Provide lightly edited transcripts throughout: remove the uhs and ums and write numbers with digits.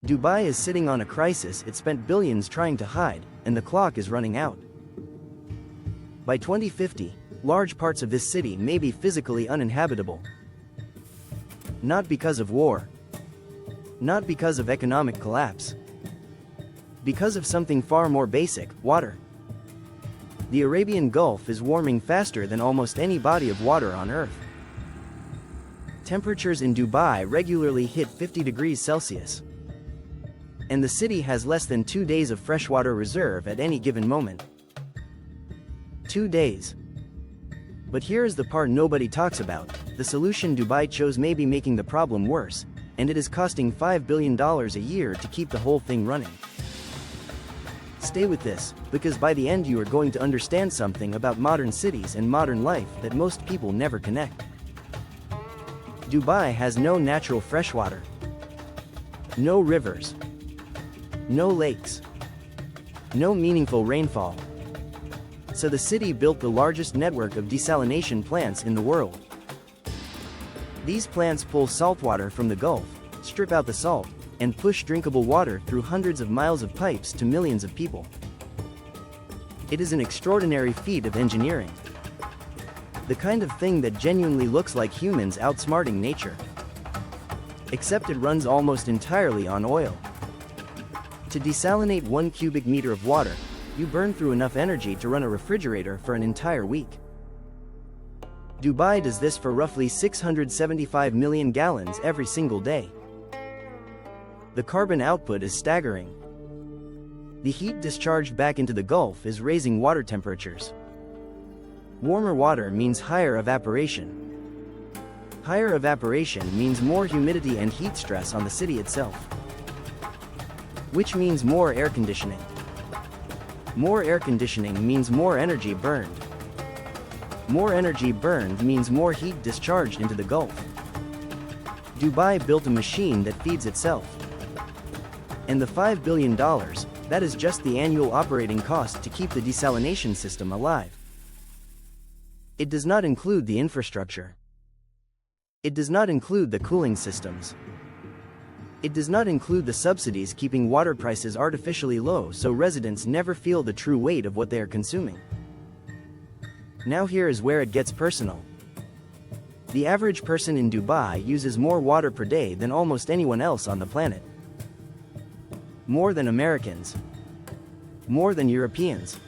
Dubai is sitting on a crisis it spent billions trying to hide, and the clock is running out. By 2050, large parts of this city may be physically uninhabitable. Not because of war. Not because of economic collapse. Because of something far more basic: water. The Arabian Gulf is warming faster than almost any body of water on Earth. Temperatures in Dubai regularly hit 50 degrees Celsius. And the city has less than 2 days of freshwater reserve at any given moment. 2 days. But here is the part nobody talks about: the solution Dubai chose may be making the problem worse, and it is costing $5 billion a year to keep the whole thing running. Stay with this, because by the end you are going to understand something about modern cities and modern life that most people never connect. Dubai has no natural freshwater. No rivers. No lakes. No meaningful rainfall. So the city built the largest network of desalination plants in the world. These plants pull saltwater from the Gulf, strip out the salt, and push drinkable water through hundreds of miles of pipes to millions of people. It is an extraordinary feat of engineering. The kind of thing that genuinely looks like humans outsmarting nature. Except it runs almost entirely on oil. To desalinate 1 cubic meter of water, you burn through enough energy to run a refrigerator for an entire week. Dubai does this for roughly 675 million gallons every single day. The carbon output is staggering. The heat discharged back into the Gulf is raising water temperatures. Warmer water means higher evaporation. Higher evaporation means more humidity and heat stress on the city itself. Which means more air conditioning. More air conditioning means more energy burned. More energy burned means more heat discharged into the Gulf. Dubai built a machine that feeds itself. And the $5 billion, that is just the annual operating cost to keep the desalination system alive. It does not include the infrastructure. It does not include the cooling systems. It does not include the subsidies keeping water prices artificially low so residents never feel the true weight of what they are consuming. Now here is where it gets personal. The average person in Dubai uses more water per day than almost anyone else on the planet. More than Americans. More than Europeans.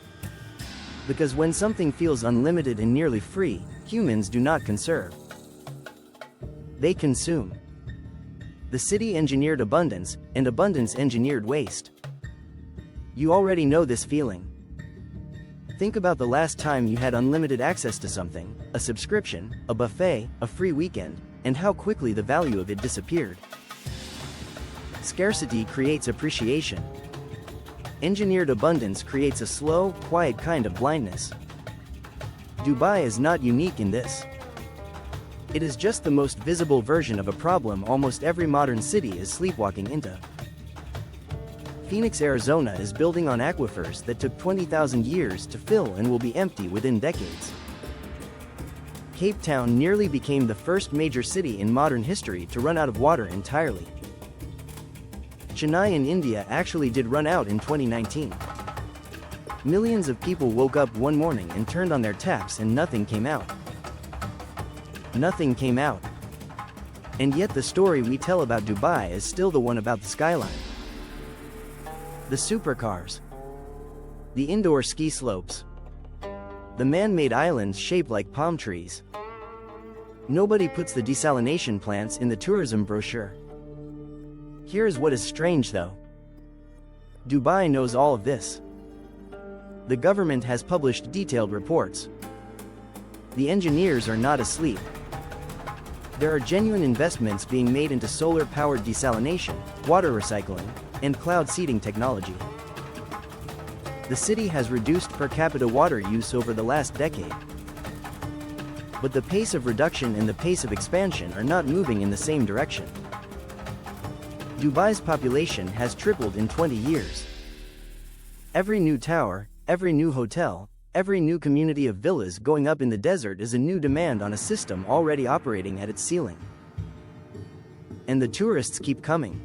Because when something feels unlimited and nearly free, humans do not conserve. They consume. The city engineered abundance, and abundance engineered waste. You already know this feeling. Think about the last time you had unlimited access to something, a subscription, a buffet, a free weekend, and how quickly the value of it disappeared. Scarcity creates appreciation. Engineered abundance creates a slow, quiet kind of blindness. Dubai is not unique in this. It is just the most visible version of a problem almost every modern city is sleepwalking into. Phoenix, Arizona is building on aquifers that took 20,000 years to fill and will be empty within decades. Cape Town nearly became the first major city in modern history to run out of water entirely. Chennai in India actually did run out in 2019. Millions of people woke up one morning and turned on their taps and nothing came out. Nothing came out. And yet the story we tell about Dubai is still the one about the skyline. The supercars. The indoor ski slopes. The man-made islands shaped like palm trees. Nobody puts the desalination plants in the tourism brochure. Here's what is strange though. Dubai knows all of this. The government has published detailed reports. The engineers are not asleep. There are genuine investments being made into solar-powered desalination, water recycling, and cloud seeding technology. The city has reduced per capita water use over the last decade. But the pace of reduction and the pace of expansion are not moving in the same direction. Dubai's population has tripled in 20 years. Every new tower, every new hotel, every new community of villas going up in the desert is a new demand on a system already operating at its ceiling. And the tourists keep coming.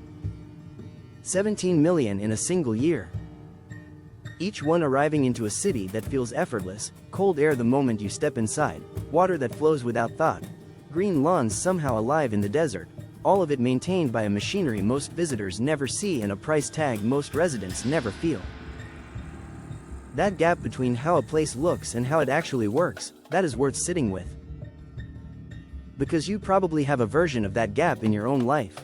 17 million in a single year. Each one arriving into a city that feels effortless, cold air the moment you step inside, water that flows without thought, green lawns somehow alive in the desert, all of it maintained by a machinery most visitors never see and a price tag most residents never feel. That gap between how a place looks and how it actually works, that is worth sitting with. Because you probably have a version of that gap in your own life.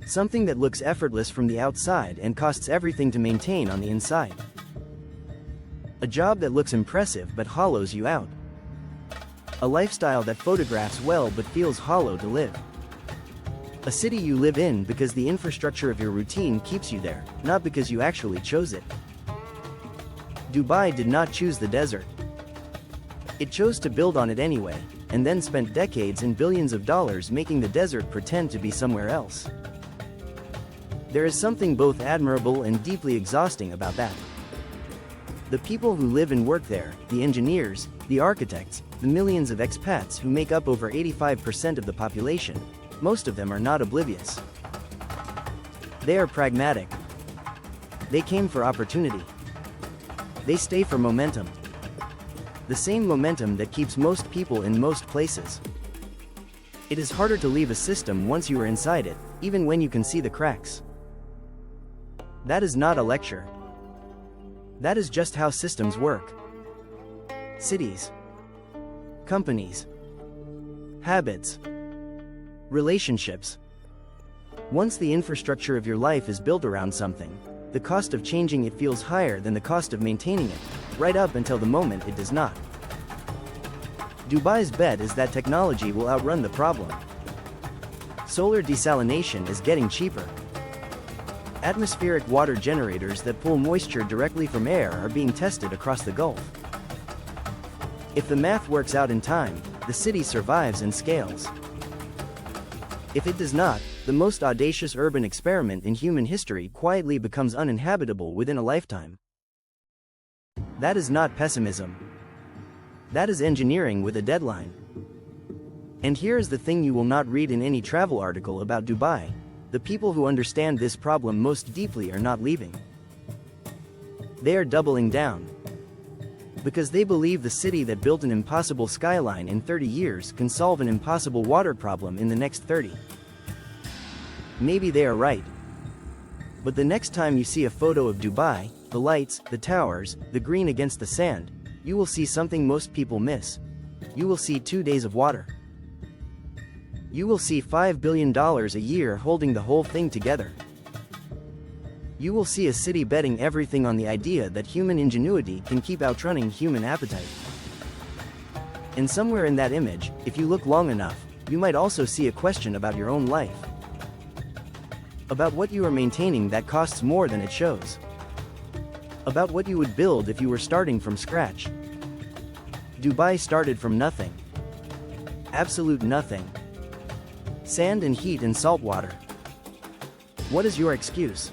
Something that looks effortless from the outside and costs everything to maintain on the inside. A job that looks impressive but hollows you out. A lifestyle that photographs well but feels hollow to live. A city you live in because the infrastructure of your routine keeps you there, not because you actually chose it. Dubai did not choose the desert. It chose to build on it anyway, and then spent decades and billions of dollars making the desert pretend to be somewhere else. There is something both admirable and deeply exhausting about that. The people who live and work there, the engineers, the architects, the millions of expats who make up over 85% of the population, most of them are not oblivious. They are pragmatic. They came for opportunity. They stay for momentum. The same momentum that keeps most people in most places. It is harder to leave a system once you are inside it, even when you can see the cracks. That is not a lecture. That is just how systems work. Cities, companies, habits, relationships. Once the infrastructure of your life is built around something, the cost of changing it feels higher than the cost of maintaining it, right up until the moment it does not. Dubai's bet is that technology will outrun the problem. Solar desalination is getting cheaper. Atmospheric water generators that pull moisture directly from air are being tested across the Gulf. If the math works out in time, the city survives and scales. If it does not, the most audacious urban experiment in human history quietly becomes uninhabitable within a lifetime. That is not pessimism. That is engineering with a deadline. And here is the thing you will not read in any travel article about Dubai: the people who understand this problem most deeply are not leaving. They are doubling down. Because they believe the city that built an impossible skyline in 30 years can solve an impossible water problem in the next 30. Maybe they are right. But the next time you see a photo of Dubai, the lights, the towers, the green against the sand, you will see something most people miss. You will see 2 days of water. You will see $5 billion a year holding the whole thing together. You will see a city betting everything on the idea that human ingenuity can keep outrunning human appetite. And somewhere in that image, if you look long enough, you might also see a question about your own life. About what you are maintaining that costs more than it shows. About what you would build if you were starting from scratch. Dubai started from nothing. Absolute nothing. Sand and heat and salt water. What is your excuse?